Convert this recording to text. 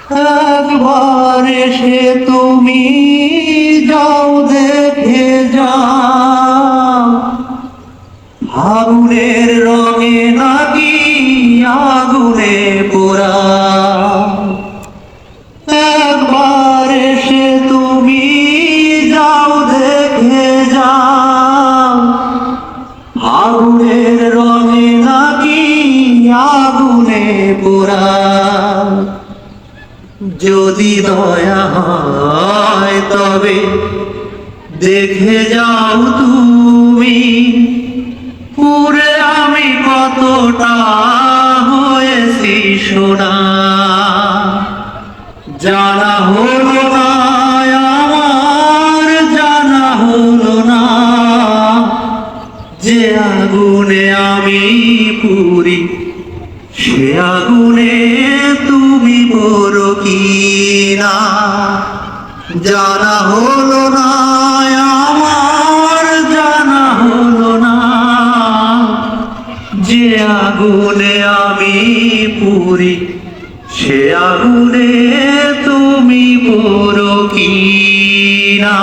একবার এসে তুমি যাও, দেখে যাও, আগুনের রঙে নাকি আগুনে পোড়া। একবার এসে তুমি যাও, দেখে যাও, আগুনের রঙে নাকি আগুনে পোড়া। যদি দয়া হয় তবে দেখে যাও তুমি, পুরে আমি কতটা হয়েছি সোনা। জানা হলো না আমার, জানা হলো না যে আগুনে আমি পুরি, সে আগুনে তুমি পোড়ো কিনা। জানা হলো না আমার, জানা হলো না যে আগুনে আমি পুরি, সে আগুনে তুমি পোড়ো কিনা।